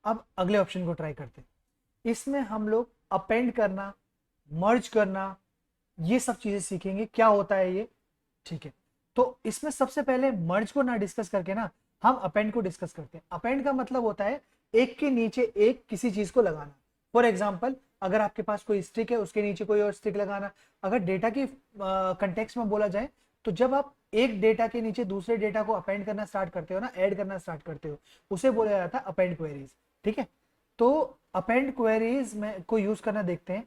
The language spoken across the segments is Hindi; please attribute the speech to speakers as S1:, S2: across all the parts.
S1: अब अगले ऑप्शन को ट्राई करते हैं। इसमें हम लोग अपेंड करना, मर्ज करना, ये सब चीजें सीखेंगे क्या होता है ये। ठीक है, तो इसमें सबसे पहले मर्ज को ना डिस्कस करके ना हम अपेंड को डिस्कस करते हैं। अपेंड का मतलब होता है एक के नीचे एक किसी चीज को लगाना। फॉर एग्जाम्पल, अगर आपके पास कोई स्टिक है उसके नीचे कोई और स्टिक लगाना। अगर डेटा की कंटेक्स्ट में बोला जाए तो जब आप एक डेटा के नीचे दूसरे डेटा को अपेंड करना स्टार्ट करते हो ना, ऐड करना स्टार्ट करते हो, उसे बोला जाता है अपेंड क्वेरीज। ठीक है, तो अपेंड क्वेरीज में को यूज करना देखते हैं।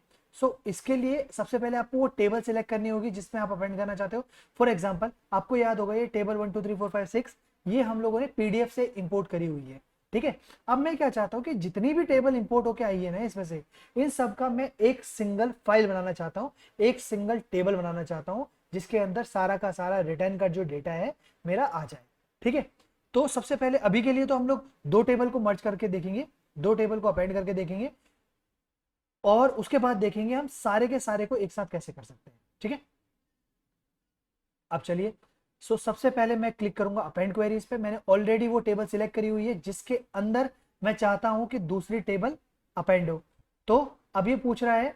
S1: इसके लिए सबसे पहले आपको वो टेबल सेलेक्ट करनी होगी जिसमें आप अपेंड करना चाहते हो। फॉर एग्जाम्पल, आपको याद होगा ये टेबल 1 2 3 4 5 6 ये हम लोगों ने पीडीएफ से इंपोर्ट करी हुई है। ठीक है, अब मैं क्या चाहता हूँ कि जितनी भी टेबल इंपोर्ट होके आई है ना इसमें से, इन सब का मैं एक सिंगल फाइल बनाना चाहता हूँ, एक सिंगल टेबल बनाना चाहता हूँ जिसके अंदर सारा का सारा रिटर्न का जो डेटा है मेरा आ जाए। ठीक है, तो सबसे पहले अभी के लिए तो हम लोग दो टेबल को मर्ज करके देखेंगे, दो टेबल को अपेंड करके देखेंगे, और उसके बाद देखेंगे हम सारे के सारे को एक साथ कैसे कर सकते हैं। ठीक है, अब चलिए। सबसे पहले मैं क्लिक करूंगा अपेंड क्वेरीज पे। मैंने ऑलरेडी वो टेबल सिलेक्ट करी हुई है जिसके अंदर मैं चाहता हूं कि दूसरी टेबल अपेंड हो। तो अब ये पूछ रहा है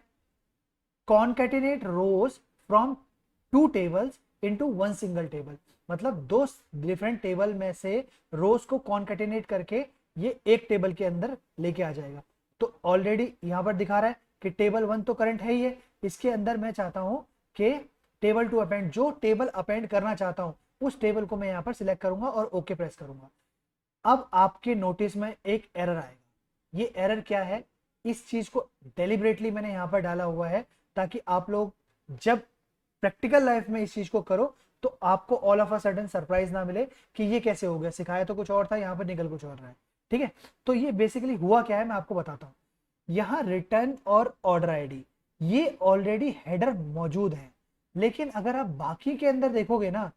S1: concatenate rows from two tables into one single table, मतलब दो डिफरेंट टेबल में से रोज को कॉन्कैटिनेट करके ये एक टेबल के अंदर लेके आ जाएगा। तो ऑलरेडी यहां पर दिखा रहा है कि टेबल 1 तो करंट है ही है, इसके अंदर मैं चाहता हूं कि टेबल 2 अपेंड, जो टेबल अपेंड करना चाहता हूं उस टेबल को मैं यहां पर सिलेक्ट करूंगा और ओके प्रेस करूंगा। अब आपके नोटिस में एक एरर आएगा। ये एरर क्या है, इस चीज को डेलिबरेटली मैंने यहां पर डाला हुआ है ताकि आप लोग जब प्रैक्टिकल लाइफ में इस चीज को करो तो आपको all of a sudden surprise ना मिले कि ये कैसे हो गया, सिखाया तो कुछ और था, यहाँ पर निकल कुछ और रहा है। ठीक है, तो ये बेसिकली हुआ क्या है मैं आपको बताता हूँ। यहाँ रिटर्न और ऑर्डर आईडी ये ऑलरेडी हेडर मौजूद है, लेकिन अगर आप बाकी के अंदर देखोगे ना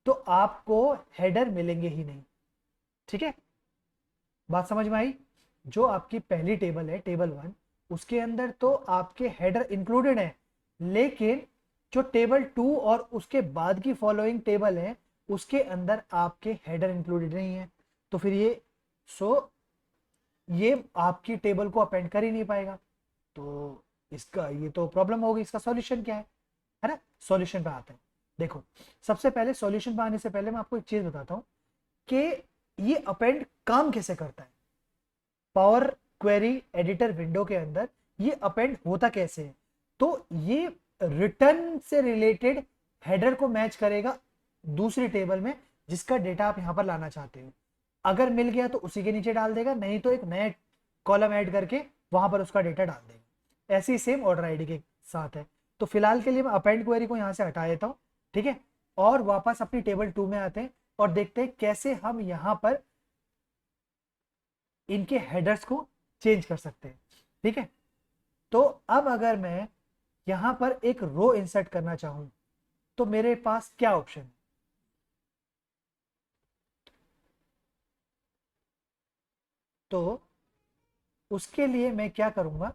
S1: तो आपको हेडर मिलेंगे ही नहीं। ठीक है, बात समझ में आई। जो आपकी पहली टेबल है टेबल 1, उसके अंदर तो आपके हेडर इंक्लूडेड है, लेकिन जो टेबल 2 और उसके बाद की फॉलोइंग टेबल है उसके अंदर आपके हेडर इंक्लूडेड नहीं है। तो फिर ये सो ये आपकी टेबल को अपेंड कर ही नहीं पाएगा। तो इसका ये तो प्रॉब्लम होगी। इसका सॉल्यूशन क्या है ना। सॉल्यूशन पे आते हैं। देखो, सबसे पहले सॉल्यूशन पे आने से पहले मैं आपको एक चीज बताता हूँ कि ये अपेंड काम कैसे करता है। पावर क्वेरी एडिटर विंडो के अंदर ये अपेंड होता कैसे है। तो ये रिटर्न से रिलेटेड हेडर को मैच करेगा दूसरी टेबल में जिसका डेटा आप यहां पर लाना चाहते हो। अगर मिल गया तो उसी के नीचे डाल देगा, नहीं तो एक नया कॉलम ऐड करके वहां पर उसका डेटा डाल देगा। ऐसी सेम ऑर्डर आईडी के साथ है। तो फिलहाल के लिए मैं अपेंड क्वेरी को यहां से हटा देता हूं। ठीक है, और वापस अपनी टेबल 2 में आते हैं और देखते हैं कैसे हम यहां पर इनके हेडर्स को चेंज कर सकते हैं। ठीक है, तो अब अगर मैं यहां पर एक रो इंसर्ट करना चाहूं तो मेरे पास क्या ऑप्शन है। तो उसके लिए मैं क्या करूंगा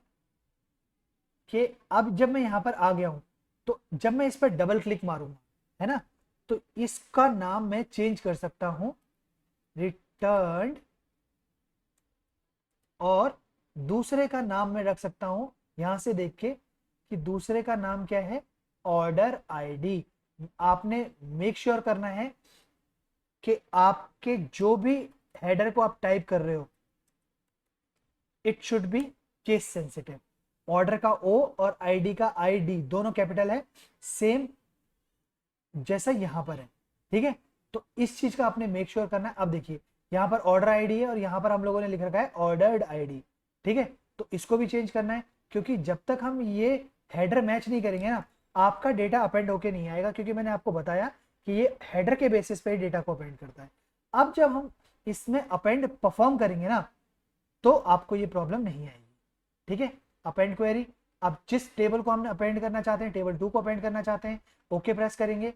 S1: कि अब जब मैं यहां पर आ गया हूं तो जब मैं इस पर डबल क्लिक मारूंगा, है ना, तो इसका नाम मैं चेंज कर सकता हूं रिटर्न, और दूसरे का नाम मैं रख सकता हूं यहां से देख के कि दूसरे का नाम क्या है, ऑर्डर आईडी। आपने मेक श्योर करना है कि आपके जो भी हेडर को आप टाइप कर रहे हो it should be case sensitive. Order का ओ और आईडी का आईडी दोनों कैपिटल है, सेम जैसा यहां पर है। ठीक है, तो इस चीज का आपने मेक श्योर करना है। अब देखिए यहां पर ऑर्डर आईडी है और यहां पर हम लोगों ने लिख रखा है ऑर्डर्ड आईडी। ठीक है, तो इसको भी चेंज करना है क्योंकि जब तक हम ये हेडर मैच नहीं करेंगे ना आपका डेटा अपेंड होके नहीं आएगा, क्योंकि मैंने आपको बताया कि ये हेडर के बेसिस पे डेटा को अपेंड करता है। अब जब हम इसमें अपेंड परफॉर्म करेंगे ना तो आपको ये प्रॉब्लम नहीं आएगी। ठीक है, अपेंड क्वेरी, अब जिस टेबल को हमने अपेंड करना चाहते हैं टेबल 2 को अपेंड करना चाहते हैं, ओके प्रेस करेंगे।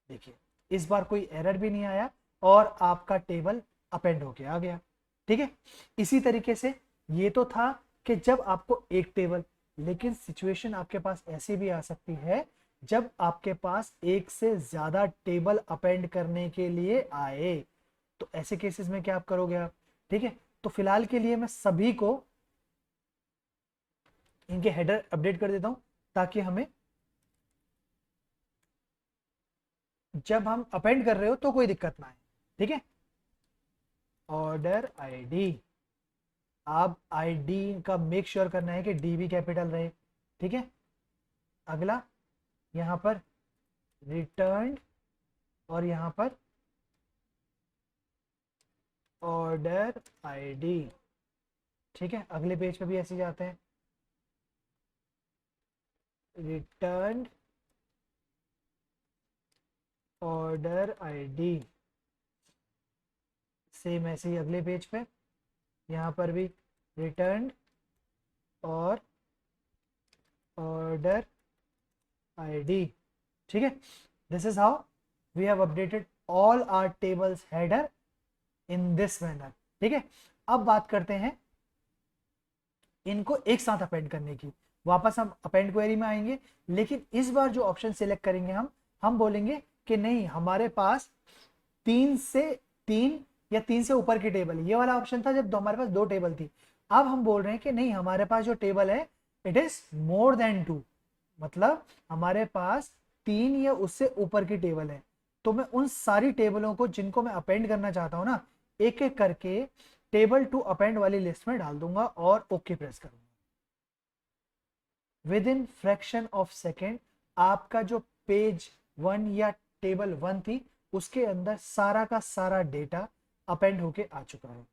S1: देखिए इस बार कोई एरर भी नहीं आया और आपका टेबल अपेंड होके आ गया। ठीक है, इसी तरीके से ये तो था कि जब आपको एक टेबल, लेकिन सिचुएशन आपके पास ऐसी भी आ सकती है जब आपके पास एक से ज्यादा टेबल अपेंड करने के लिए आए। तो ऐसे केसेस में क्या आप करोगे आप। ठीक है, तो फिलहाल के लिए मैं सभी को इनके हेडर अपडेट कर देता हूं, ताकि हमें जब हम अपेंड कर रहे हो तो कोई दिक्कत ना आए। ठीक है, ऑर्डर आईडी, आप आईडी का मेक श्योर करना है कि डी भी कैपिटल रहे। ठीक है, अगला यहां पर रिटर्न, और यहां पर ऑर्डर आईडी। ठीक है, अगले पेज पे भी ऐसे जाते हैं, रिटर्न ऑर्डर आईडी, सेम ऐसे ही अगले पेज पे यहाँ पर भी रिटर्न और ऑर्डर आईडी। ठीक है, this is how we have updated all our tables header in this manner. ठीक है, अब बात करते हैं इनको एक साथ अपेंड करने की। वापस हम अपेंड क्वेरी में आएंगे, लेकिन इस बार जो ऑप्शन सिलेक्ट करेंगे हम बोलेंगे कि नहीं, हमारे पास 3 या 3 से ऊपर की टेबल। ये वाला ऑप्शन था जब हमारे पास 2 टेबल थी। अब हम बोल रहे हैं कि नहीं, हमारे पास जो टेबल है इट इज मोर देन 2, मतलब हमारे पास 3 या उससे ऊपर की टेबल है। तो मैं उन सारी टेबलों को जिनको मैं अपेंड करना चाहता हूँ ना, एक एक करके टेबल टू अपेंड वाली लिस्ट में डाल दूंगा और ओके प्रेस करूंगा। With in fraction of second आपका जो पेज 1 या टेबल 1 थी उसके अंदर सारा का सारा डेटा अपेंड होके आ चुका है।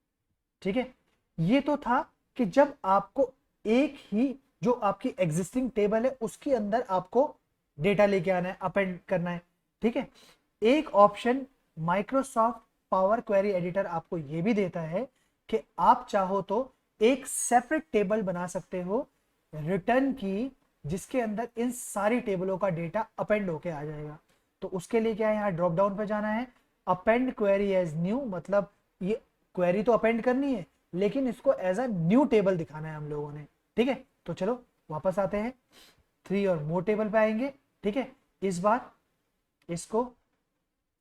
S1: ठीक है, ये तो था कि जब आपको एक ही जो आपकी एग्जिस्टिंग टेबल है उसके अंदर आपको डेटा लेके आना है, अपेंड करना है। ठीक है, एक option Microsoft power query editor आपको यह भी देता है कि आप चाहो तो एक सेपरेट टेबल बना सकते हो रिटर्न की, जिसके अंदर इन सारी टेबलों का डेटा अपेंड होके आ जाएगा। तो उसके लिए क्या है, यहाँ ड्रॉप डाउन पे जाना है, अपेंड क्वेरी एज न्यू, मतलब ये क्वेरी तो अपेंड करनी है लेकिन इसको एज अ न्यू टेबल दिखाना है हम लोगों ने। ठीक है, तो चलो वापस आते हैं, 3 और मोर टेबल पे आएंगे। ठीक है, इस बार इसको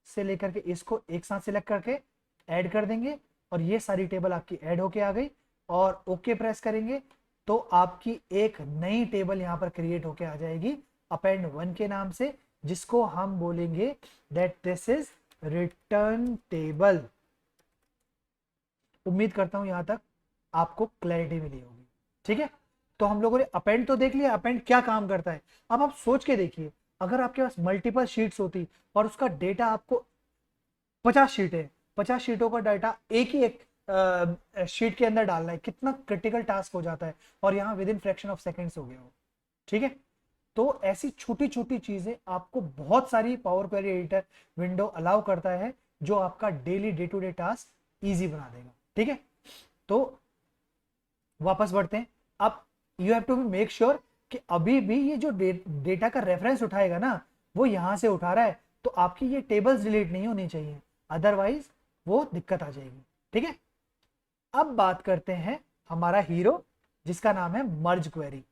S1: से लेकर के इसको एक साथ सिलेक्ट करके ऐड कर देंगे और ये सारी टेबल आपकी ऐड होके आ गई, और ओके प्रेस करेंगे तो आपकी एक नई टेबल यहां पर क्रिएट होके आ जाएगी अपेंड 1 के नाम से, जिसको हम बोलेंगे that this is return table. उम्मीद करता हूं यहां तक आपको क्लैरिटी मिली होगी। ठीक है, तो हम लोगों ने अपेंड तो देख लिया, अपेंड क्या काम करता है। अब आप सोच के देखिए, अगर आपके पास मल्टीपल शीट्स होती और उसका डेटा आपको 50 शीट है, 50 शीटों का डाटा एक ही एक शीट के अंदर डालना है, कितना क्रिटिकल टास्क हो जाता है, और यहाँ with in fraction of seconds हो गया हो। ठीक है, तो ऐसी छोटी छोटी चीजें आपको बहुत सारी power query editor window allow करता है, जो आपका daily day to day task easy बना देगा। ठीक है, तो वापस बढ़ते हैं। अब you have to be make sure कि अभी भी ये जो डेटा का रेफरेंस उठाएगा ना, वो यहां से उठा रहा है, तो आपकी ये टेबल्स डिलीट नहीं होनी चाहिए, अदरवाइज वो दिक्कत आ जाएगी। ठीक है, अब बात करते हैं हमारा हीरो, जिसका नाम है मर्ज क्वेरी।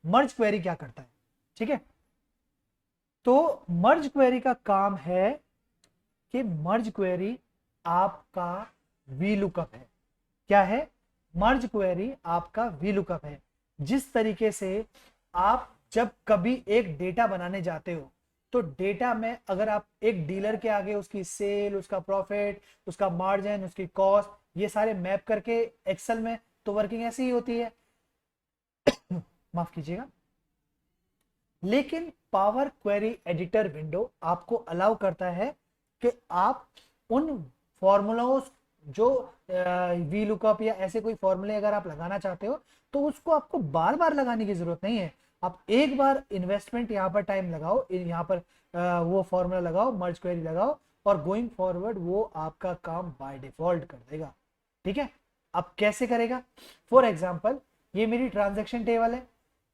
S1: मर्ज क्वेरी क्या करता है? ठीक है, तो मर्ज क्वेरी का काम है कि मर्ज क्वेरी आपका वी लुकअप है। क्या है? मर्ज क्वेरी आपका वी लुकअप है। जिस तरीके से आप जब कभी एक डेटा बनाने जाते हो, तो डेटा में अगर आप एक डीलर के आगे उसकी सेल, उसका प्रॉफिट, उसका मार्जिन, उसकी कॉस्ट, ये सारे मैप करके एक्सेल में, तो वर्किंग ऐसी ही होती है। माफ कीजिएगा। लेकिन पावर क्वेरी एडिटर विंडो आपको अलाउ करता है कि आप उन फॉर्मूलाओं, जो वी लुकअप या ऐसे कोई फॉर्मूले अगर आप लगाना चाहते हो, तो उसको आपको बार बार लगाने की जरूरत नहीं है। आप एक बार इन्वेस्टमेंट यहाँ पर टाइम लगाओ, यहाँ पर वो फॉर्मूला लगाओ, मर्ज क्वेरी लगाओ, और गोइंग फॉरवर्ड वो आपका काम बाय डिफॉल्ट कर देगा। ठीक है, अब कैसे करेगा? फॉर एग्जाम्पल, ये मेरी ट्रांजेक्शन टेबल है,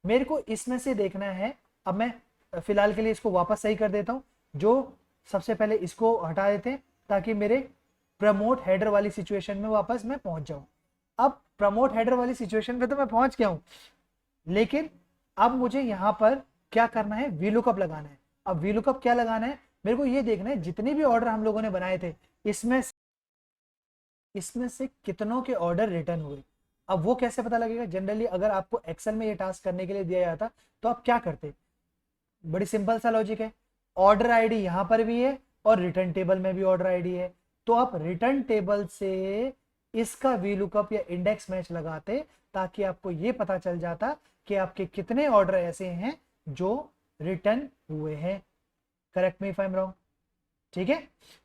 S1: मेरे को इसमें से देखना है। अब मैं फिलहाल के लिए इसको वापस सही कर देता हूँ। जो सबसे पहले इसको हटा देते हैं, ताकि मेरे प्रमोट हेडर वाली सिचुएशन में वापस मैं पहुंच जाऊं। अब प्रमोट हेडर वाली सिचुएशन पे तो मैं पहुंच गया हूं, लेकिन अब मुझे यहां पर क्या करना है? वी लुकअप लगाना है। अब वी लुकअप क्या लगाना है? मेरे को ये देखना है जितने भी ऑर्डर हम लोगों ने बनाए थे, इसमें इसमें से कितनों के ऑर्डर रिटर्न हुए। अब वो कैसे पता लगेगा? जनरली अगर आपको एक्सेल में ये टास्क करने के लिए दिया जाता तो आप क्या करते? बड़ी सिंपल सा लॉजिक है, ऑर्डर आईडी यहां पर भी है और रिटर्न टेबल में भी ऑर्डर आईडी है, तो आप रिटर्न टेबल से इसका वी लुकअप या इंडेक्स मैच लगाते ताकि आपको ये पता चल जाता कि आपके कितने ऑर्डर ऐसे हैं जो रिटर्न हुए हैं। Correct me if I am wrong. ठीक है,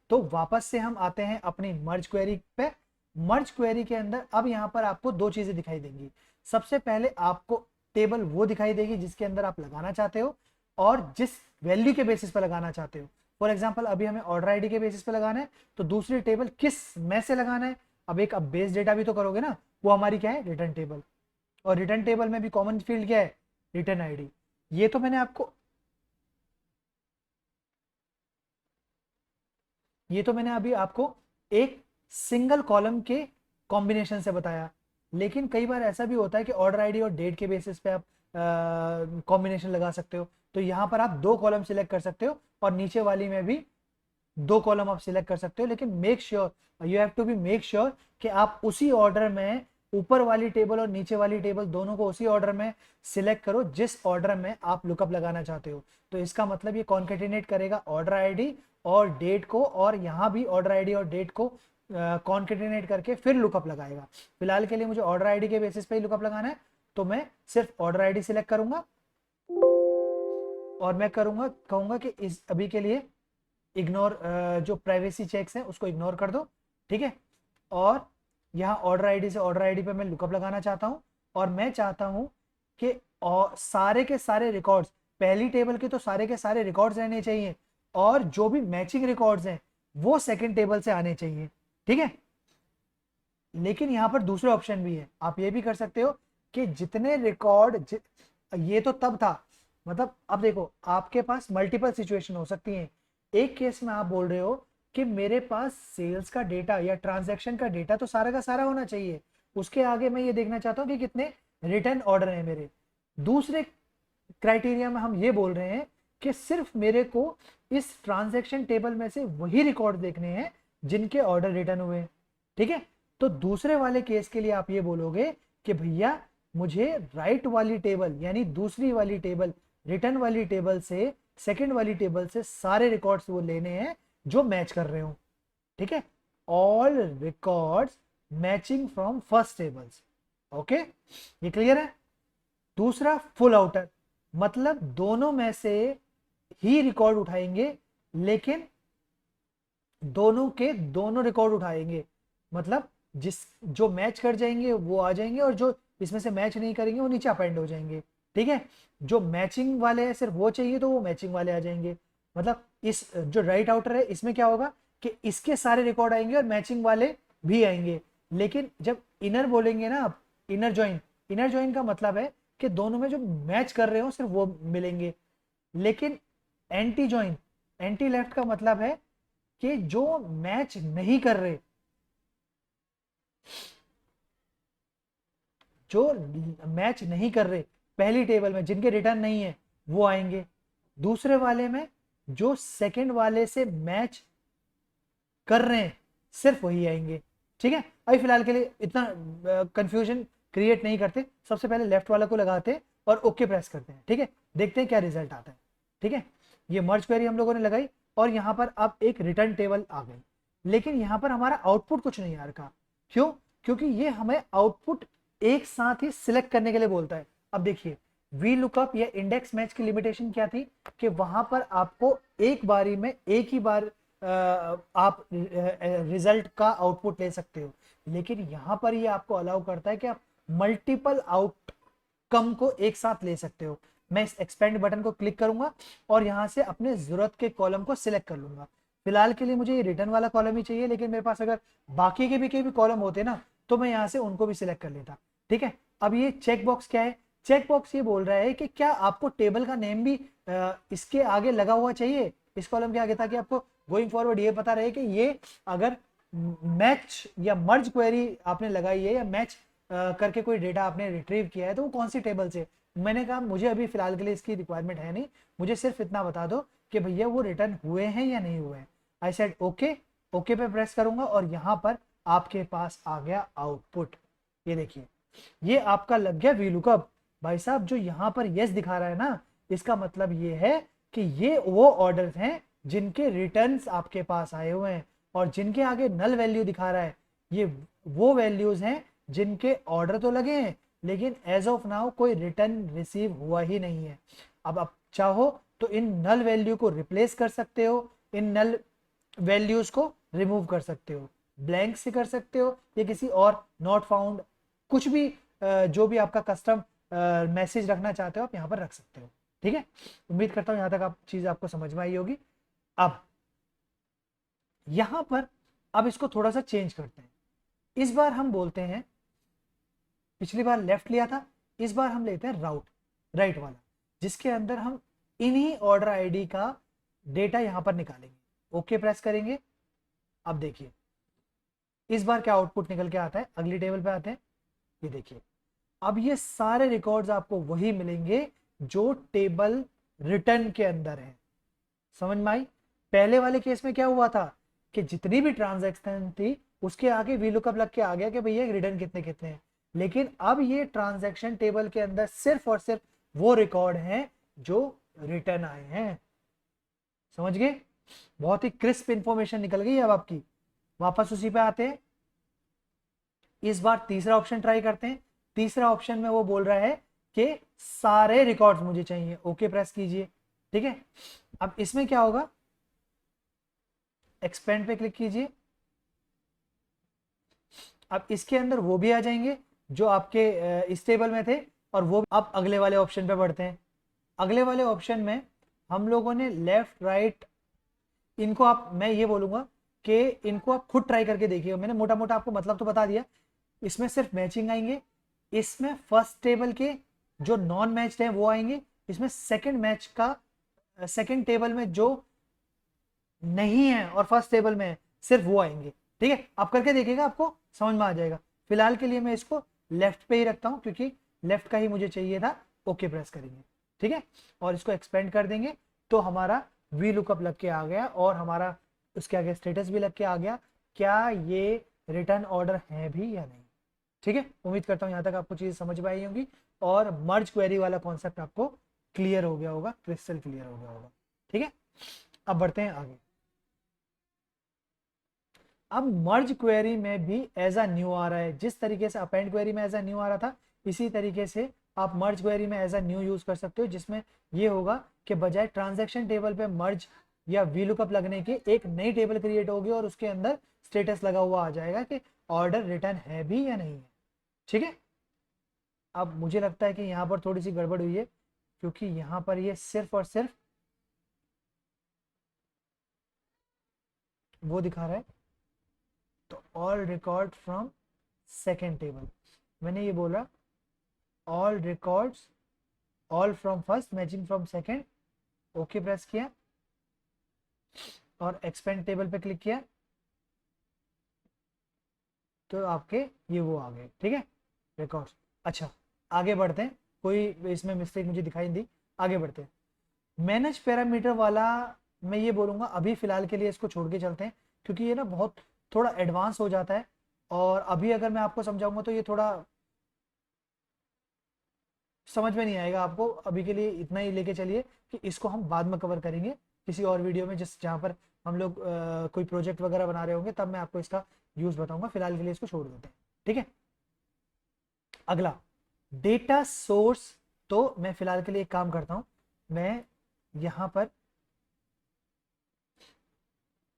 S1: तो वापस से हम आते हैं अपनी मर्ज क्वेरी पे। मर्ज क्वेरी के अंदर अब यहाँ पर आपको दो चीजें दिखाई देंगी। सबसे पहले आपको टेबल वो दिखाई देगी जिसके अंदर आप लगाना चाहते हो और जिस वैल्यू के बेसिस पर लगाना चाहते हो। फॉर एग्जांपल अभी हमें ऑर्डर आईडी के बेसिस पे लगाना है, तो दूसरी टेबल किस में से लगाना है? अब एक अब बेस डेटा भी तो करोगे ना, वो हमारी क्या है? Return table. और रिटर्न टेबल में भी कॉमन फील्ड क्या है? Return ID. ये तो मैंने आपको ये तो मैंने अभी आपको एक सिंगल कॉलम के कॉम्बिनेशन से बताया, लेकिन कई बार ऐसा भी होता है कि ऑर्डर आईडी और डेट के बेसिस पे आप कॉम्बिनेशन लगा सकते हो। तो यहाँ पर आप दो कॉलम सिलेक्ट कर सकते हो और नीचे वाली में भी दो कॉलम आप सिलेक्ट कर सकते हो, लेकिन make sure, you have to be make sure कि आप उसी ऑर्डर में ऊपर वाली टेबल और नीचे वाली टेबल दोनों को उसी ऑर्डर में सिलेक्ट करो जिस ऑर्डर में आप लुकअप लगाना चाहते हो। तो इसका मतलब ये कॉन्केटिनेट करेगा ऑर्डर आईडी और डेट को, और यहाँ भी ऑर्डर आईडी और डेट को कॉन्केटिनेट करके फिर लुकअप लगाएगा। फिलहाल के लिए मुझे ऑर्डर आईडी के बेसिस पे ही लुकअप लगाना है, तो मैं सिर्फ ऑर्डर आईडी सिलेक्ट करूंगा और मैं कहूंगा कि इस अभी के लिए इग्नोर, जो प्राइवेसी चेक्स हैं उसको इग्नोर कर दो। ठीक है, और यहाँ ऑर्डर आईडी से ऑर्डर आईडी पे मैं लुकअप लगाना चाहता हूँ और मैं चाहता हूँ कि सारे के सारे रिकॉर्ड्स, पहली टेबल के तो सारे के सारे रिकॉर्ड्स रहने चाहिए और जो भी मैचिंग रिकॉर्ड्स हैं वो सेकंड टेबल से आने चाहिए। ठीक है, लेकिन यहाँ पर दूसरे ऑप्शन भी है, आप ये भी कर सकते हो कि जितने रिकॉर्ड, ये तो तब था, मतलब अब देखो आपके पास मल्टीपल सिचुएशन हो सकती हैं। एक केस में आप बोल रहे हो कि मेरे पास सेल्स का डेटा या ट्रांजैक्शन का डेटा तो सारा का सारा होना चाहिए, उसके आगे मैं ये देखना चाहता हूँ कि कितने रिटर्न ऑर्डर हैं मेरे। दूसरे क्राइटेरिया में हम ये बोल रहे हैं कि सिर्फ मेरे को इस ट्रांजैक्शन टेबल में से वही रिकॉर्ड देखने हैं जिनके ऑर्डर रिटर्न हुए हैं। ठीक है, तो दूसरे वाले केस के लिए आप ये बोलोगे कि भैया मुझे राइट वाली टेबल यानी दूसरी वाली टेबल, रिटर्न वाली टेबल से सेकंड वाली टेबल से सारे रिकॉर्ड्स वो लेने हैं जो मैच कर रहे हो। ठीक है, all records matching from first tables. Okay, ये क्लियर है? दूसरा फुल आउटर, मतलब दोनों में से ही रिकॉर्ड उठाएंगे, लेकिन दोनों के दोनों रिकॉर्ड उठाएंगे, मतलब जिस जो मैच कर जाएंगे वो आ जाएंगे और जो इसमें से मैच नहीं करेंगे वो नीचे अपेंड हो जाएंगे। ठीक है, जो मैचिंग वाले हैं सिर्फ वो चाहिए तो वो मैचिंग वाले आ जाएंगे। मतलब इस जो राइट आउटर है इसमें क्या होगा कि इसके सारे रिकॉर्ड आएंगे और मैचिंग वाले भी आएंगे, लेकिन जब इनर बोलेंगे ना आप, इनर ज्वाइन का मतलब है कि दोनों में जो मैच कर रहे हो सिर्फ वो मिलेंगे। लेकिन एंटी ज्वाइन, एंटी लेफ्ट का मतलब है कि जो मैच नहीं कर रहे, जो मैच नहीं कर रहे पहली टेबल में, जिनके रिटर्न नहीं है वो आएंगे। दूसरे वाले में जो सेकंड वाले से मैच कर रहे हैं सिर्फ वही आएंगे। ठीक है, अभी फिलहाल के लिए इतना कंफ्यूजन क्रिएट नहीं करते, सबसे पहले लेफ्ट वाला को लगाते हैं और ओके प्रेस करते हैं। ठीक है, देखते हैं क्या रिजल्ट आता है। ठीक है, ये मर्ज क्वेरी हम लोगों ने लगाई और यहाँ पर अब एक रिटर्न टेबल आ गई, लेकिन यहाँ पर हमारा आउटपुट कुछ नहीं आ रखा। क्यों? क्योंकि ये हमें आउटपुट एक साथ ही सिलेक्ट करने के लिए बोलता है। अब देखिए, वी लुकअप या इंडेक्स मैच की लिमिटेशन क्या थी कि वहां पर आपको एक बारी में एक ही बार आप रिजल्ट का आउटपुट ले सकते हो, लेकिन यहाँ पर ये आपको अलाउ करता है कि आप मल्टीपल आउटकम को एक साथ ले सकते हो। मैं इस एक्सपेंड बटन को क्लिक करूंगा और यहाँ से अपने जरूरत के कॉलम को सिलेक्ट कर लूंगा। फिलहाल के लिए मुझे ये रिटर्न वाला कॉलम ही चाहिए, लेकिन मेरे पास अगर बाकी के भी कॉलम होते ना तो मैं यहाँ से उनको भी सिलेक्ट कर लेता। ठीक है, अब ये चेक बॉक्स क्या है? चेक बॉक्स ये बोल रहा है कि क्या आपको टेबल का नेम भी इसके आगे लगा हुआ चाहिए, इस कॉलम के आगे, ताकि आपको गोइंग फॉरवर्ड ये पता रहे कि ये अगर मैच या मर्ज क्वेरी आपने लगाई है या मैच करके कोई डेटा आपने रिट्रीव किया है तो वो कौन सी टेबल से। मैंने कहा मुझे अभी फिलहाल के लिए इसकी रिक्वायरमेंट है नहीं, मुझे सिर्फ इतना बता दो कि भैया वो रिटर्न हुए हैं या नहीं हुए हैं। आई सेड ओके, ओके पे प्रेस करूंगा और यहाँ पर आपके पास आ गया आउटपुट। ये देखिए, ये आपका लग गया वीलुकअप। भाई साहब जो यहाँ पर यस दिखा रहा है ना, इसका मतलब ये है कि ये वो ऑर्डर्स हैं जिनके रिटर्न्स आपके पास आए हुए हैं, और जिनके आगे नल वैल्यू दिखा रहा है ये वो वैल्यूज हैं जिनके ऑर्डर तो लगे हैं लेकिन एज ऑफ नाउ कोई रिटर्न रिसीव हुआ ही नहीं है। अब आप चाहो तो इन नल वैल्यू को रिप्लेस कर सकते हो, इन नल वैल्यूज को रिमूव कर सकते हो, ब्लैंक से कर सकते हो, या किसी और नॉट फाउंड कुछ भी जो भी आपका कस्टम मैसेज रखना चाहते हो आप यहाँ पर रख सकते हो। ठीक है, उम्मीद करता हूँ यहाँ तक आप चीज आपको समझ में आई होगी। अब यहाँ पर अब इसको थोड़ा सा चेंज करते हैं। इस बार हम बोलते हैं, पिछली बार लेफ्ट लिया था, इस बार हम लेते हैं राइट वाला, जिसके अंदर हम इन्हीं ऑर्डर आईडी का डेटा यहां पर निकालेंगे। ओके प्रेस करेंगे। अब देखिए इस बार क्या आउटपुट निकल के आता है, अगली टेबल पे आते हैं। ये देखिए, अब ये सारे रिकॉर्ड्स आपको वही मिलेंगे जो टेबल रिटर्न के अंदर है। समझ में आई? पहले वाले केस में क्या हुआ था कि जितनी भी ट्रांजैक्शन थी उसके आगे वीलुकअप लग के आ गया कि भैया रिटर्न कितने कितने हैं, लेकिन अब ये ट्रांजैक्शन टेबल के अंदर सिर्फ और सिर्फ वो रिकॉर्ड हैं जो रिटर्न आए हैं। समझ गए? बहुत ही क्रिस्प इंफॉर्मेशन निकल गई अब आपकी। वापस उसी पे आते हैं। इस बार तीसरा ऑप्शन ट्राई करते हैं। तीसरा ऑप्शन में वो बोल रहा है कि सारे रिकॉर्ड्स मुझे चाहिए। ओके प्रेस कीजिए। ठीक है, अब इसमें क्या होगा, एक्सपेंड पे क्लिक कीजिए। अब इसके अंदर वो भी आ जाएंगे जो आपके इस टेबल में थे, और वो अब अगले वाले ऑप्शन पे बढ़ते हैं। अगले वाले ऑप्शन में हम लोगों ने लेफ्ट राइट, इनको आप, मैं ये बोलूंगा कि इनको आप खुद ट्राई करके देखिए। मैंने मोटा मोटा आपको मतलब तो बता दिया। इसमें सिर्फ मैचिंग आएंगे, इसमें फर्स्ट टेबल के जो नॉन मैच्ड है वो आएंगे, इसमें सेकंड मैच का सेकंड टेबल में जो नहीं है और फर्स्ट टेबल में है सिर्फ वो आएंगे। ठीक है, आप करके देखिएगा, आपको समझ में आ जाएगा। फिलहाल के लिए मैं इसको लेफ्ट पे ही रखता हूं क्योंकि लेफ्ट का ही मुझे चाहिए था। ओके प्रेस करेंगे। ठीक है, और इसको एक्सपेंड कर देंगे तो हमारा वी लुकअप लग के आ गया और हमारा उसके आगे स्टेटस भी लग के आ गया, क्या ये रिटर्न ऑर्डर है भी या नहीं। ठीक है, उम्मीद करता हूँ यहाँ तक आपको चीज समझ में आई होगी और मर्ज क्वेरी वाला कॉन्सेप्ट आपको क्लियर हो गया होगा, क्रिस्टल क्लियर हो गया होगा। ठीक है, अब बढ़ते हैं आगे। अब मर्ज क्वेरी में भी एज अ न्यू आ रहा है। जिस तरीके से अपेंड क्वेरी में एज अ न्यू आ रहा था, इसी तरीके से आप मर्ज क्वेरी में एज अ न्यू यूज कर सकते हो, जिसमें ये होगा कि बजाय ट्रांजैक्शन टेबल पे मर्ज या वीलुकअप लगने के एक नई टेबल क्रिएट होगी और उसके अंदर स्टेटस लगा हुआ आ जाएगा कि ऑर्डर रिटर्न है भी या नहीं है। ठीक है, अब मुझे लगता है कि यहाँ पर थोड़ी सी गड़बड़ हुई है क्योंकि यहाँ पर ये सिर्फ और सिर्फ वो दिखा रहा है, तो all record from second table. मैंने ये बोला all records, all from first matching from second. Okay press किया और एक्सपेंड टेबल पे क्लिक किया तो आपके ये वो आ गए। ठीक है, रिकॉर्ड्स। अच्छा, आगे बढ़ते हैं। कोई इसमें मिस्टेक मुझे दिखाई नहीं दी, आगे बढ़ते हैं। मैनेज पैरामीटर वाला मैं ये बोलूँगा अभी फ़िलहाल के लिए इसको छोड़ के चलते हैं क्योंकि ये ना बहुत थोड़ा एडवांस हो जाता है, और अभी अगर मैं आपको समझाऊंगा तो ये थोड़ा समझ में नहीं आएगा आपको। अभी के लिए इतना ही लेके चलिए कि इसको हम बाद में कवर करेंगे किसी और वीडियो में, जिस जहाँ पर हम लोग कोई प्रोजेक्ट वगैरह बना रहे होंगे तब मैं आपको इसका यूज़ बताऊंगा। फिलहाल के लिए इसको छोड़ देते हैं। ठीक है, अगला डेटा सोर्स। तो मैं फिलहाल के लिए एक काम करता हूँ, मैं यहाँ पर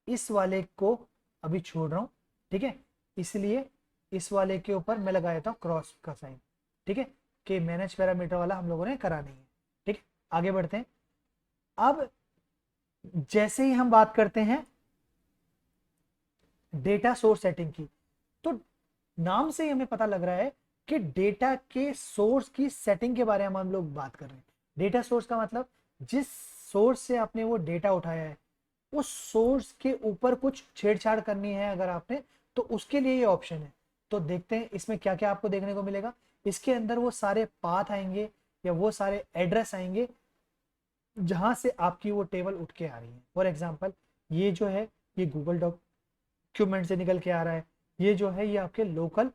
S1: इस वाले को अभी छोड़ रहा हूँ। ठीक है, इसलिए इस वाले के ऊपर मैं लगा देता हूँ क्रॉस का साइन। ठीक है, कि मैनेज पैरामीटर वाला हम लोगों ने करा नहीं है। ठीक है, आगे बढ़ते हैं। अब जैसे ही हम बात करते हैं डेटा सोर्स सेटिंग की, तो नाम से ही हमें पता लग रहा है कि डेटा के सोर्स की सेटिंग के बारे में हम लोग बात कर रहे हैं। डेटा सोर्स का मतलब जिस सोर्स से आपने वो डेटा उठाया है उस सोर्स के ऊपर कुछ छेड़छाड़ करनी है अगर आपने, तो उसके लिए ये ऑप्शन है। तो देखते हैं इसमें क्या क्या आपको देखने को मिलेगा। इसके अंदर वो सारे पाथ आएंगे या वो सारे एड्रेस आएंगे जहां से आपकी वो टेबल उठ के आ रही है। फॉर एग्जाम्पल ये जो है ये गूगल डॉक्यूमेंट से निकल के आ रहा है, ये जो है ये आपके लोकल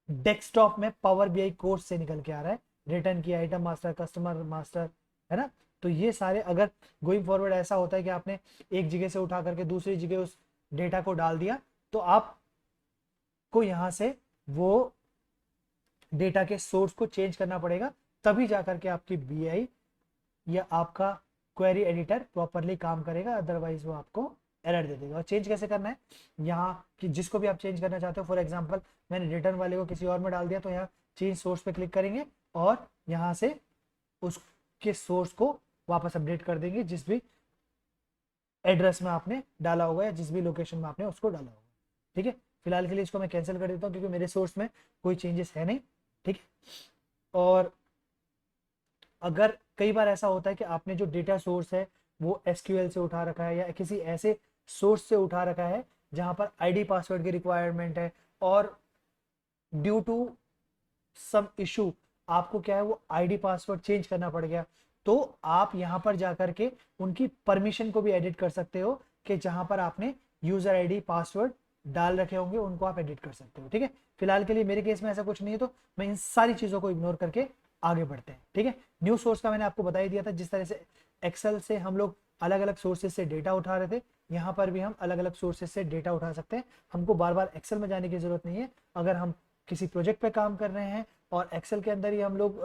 S1: डेस्कटॉप में पावर बीआई कोर्स से निकल के आ रहा है। रिटर्न की, आइटम मास्टर, कस्टमर मास्टर, है ना। तो ये सारे अगर गोइंग फॉरवर्ड ऐसा होता है कि आपने एक जगह से उठा करके दूसरी जगह उस डेटा को डाल दिया, तो आपको यहाँ से वो डेटा के सोर्स को चेंज करना पड़ेगा, तभी जाकर के आपकी बीआई या आपका क्वेरी एडिटर प्रॉपरली काम करेगा, अदरवाइज वो आपको एरर दे देगा। और चेंज कैसे करना है, यहाँ कि जिसको भी आप चेंज करना चाहते हो, फॉर एग्जांपल मैंने रिटर्न वाले को किसी और में डाल दिया, तो यहाँ चेंज सोर्स पे क्लिक करेंगे और यहाँ से उसके सोर्स को वापस अपडेट कर देंगे जिस भी एड्रेस में आपने डाला होगा या जिस भी लोकेशन में आपने उसको डाला होगा। ठीक है, फिलहाल के लिए इसको मैं कैंसिल कर देता हूँ क्योंकि मेरे सोर्स में कोई चेंजेस है नहीं। ठीक है, और अगर कई बार ऐसा होता है कि आपने जो डेटा सोर्स है वो एसक्यूएल से उठा रखा है या किसी ऐसे सोर्स से उठा रखा है जहां पर आईडी पासवर्ड की रिक्वायरमेंट है, और ड्यू टू सम इशू आपको क्या है वो आईडी पासवर्ड चेंज करना पड़ गया, तो आप यहां पर जाकर के उनकी परमिशन को भी एडिट कर सकते हो कि जहां पर आपने यूजर आईडी पासवर्ड डाल रखे होंगे उनको आप एडिट कर सकते हो। ठीक है, फिलहाल के लिए मेरे केस में ऐसा कुछ नहीं है, तो मैं इन सारी चीजों को इग्नोर करके आगे बढ़ते हैं। ठीक है, न्यू सोर्स का मैंने आपको बता ही दिया था, जिस तरह से एक्सेल से हम लोग अलग अलग सोर्सेज से डेटा उठा रहे थे, यहाँ पर भी हम अलग अलग सोर्सेज से डेटा उठा सकते हैं। हमको बार बार एक्सेल में जाने की जरूरत नहीं है। अगर हम किसी प्रोजेक्ट पे काम कर रहे हैं और एक्सेल के अंदर ही हम लोग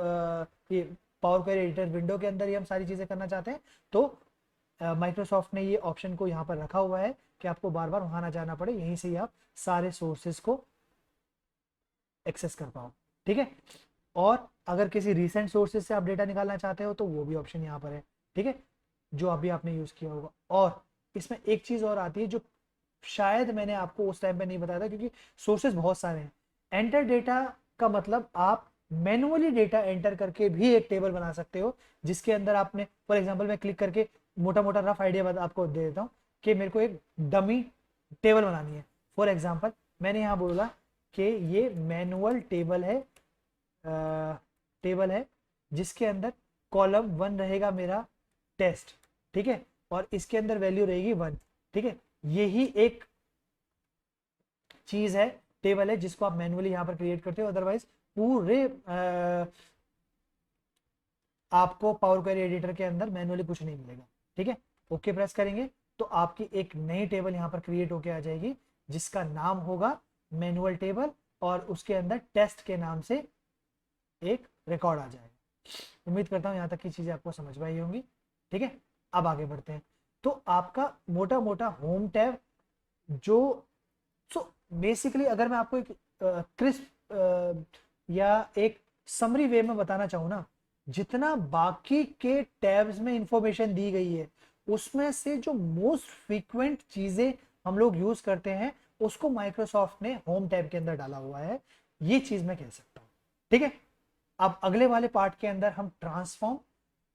S1: ये पावर क्वेरी एडिटर विंडो के अंदर ही हम सारी चीजें करना चाहते हैं, तो माइक्रोसॉफ्ट ने ये ऑप्शन को यहाँ पर रखा हुआ है कि आपको बार बार वहां ना जाना पड़े, यहीं से ही आप सारे सोर्सेज को एक्सेस कर पाओ। ठीक है, और अगर किसी रिसेंट सोर्सेज से आप डेटा निकालना चाहते हो तो वो भी ऑप्शन यहाँ पर है। ठीक है, जो अभी आपने यूज किया होगा। और इसमें एक चीज और आती है जो शायद मैंने आपको उस टाइम पे नहीं बताया था, क्योंकि सोर्सेज बहुत सारे हैं। एंटर डेटा का मतलब आप मैनुअली डेटा एंटर करके भी एक टेबल बना सकते हो, जिसके अंदर आपने फॉर एग्जांपल मैं क्लिक करके मोटा मोटा रफ आइडिया आपको दे देता हूँ कि मेरे को एक डमी टेबल बनानी है। फॉर एग्जांपल मैंने यहाँ बोला कि ये मैनुअल टेबल है जिसके अंदर कॉलम 1 रहेगा मेरा टेस्ट। ठीक है, और इसके अंदर वैल्यू रहेगी 1। ठीक है, यही एक चीज है, टेबल है जिसको आप मैनुअली यहाँ पर क्रिएट करते हो, अदरवाइज पूरे आपको पावर क्वेरी एडिटर के अंदर मैनुअली कुछ नहीं मिलेगा। ठीक है, ओके प्रेस करेंगे तो आपकी एक नई टेबल यहाँ पर क्रिएट होके आ जाएगी जिसका नाम होगा मैनुअल टेबल, और उसके अंदर टेस्ट के नाम से एक रिकॉर्ड आ जाएगा। उम्मीद करता हूँ यहाँ तक की चीजें आपको समझ में आई होंगी। ठीक है, अब आगे बढ़ते हैं। तो आपका मोटा मोटा होम टैब जो बेसिकली अगर मैं आपको एक क्रिस्प या एक समरी वे में बताना चाहूँ ना, जितना बाकी के टैब्स में इंफॉर्मेशन दी गई है उसमें से जो मोस्ट फ्रीक्वेंट चीजें हम लोग यूज करते हैं उसको माइक्रोसॉफ्ट ने होम टैब के अंदर डाला हुआ है, ये चीज मैं कह सकता हूँ। ठीक है, अब अगले वाले पार्ट के अंदर हम ट्रांसफॉर्म,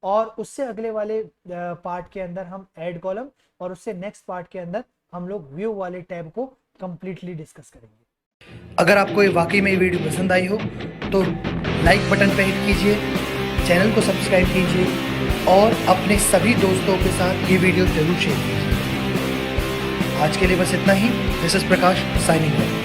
S1: और उससे अगले वाले पार्ट के अंदर हम ऐड कॉलम, और उससे नेक्स्ट पार्ट के अंदर हम लोग व्यू वाले टैब को कंप्लीटली डिस्कस करेंगे। अगर आपको ये वाकई में ये वीडियो पसंद आई हो तो लाइक बटन पे हिट कीजिए, चैनल को सब्सक्राइब कीजिए और अपने सभी दोस्तों के साथ ये वीडियो जरूर शेयर कीजिए। आज के लिए बस इतना ही। This is Prakash signing of.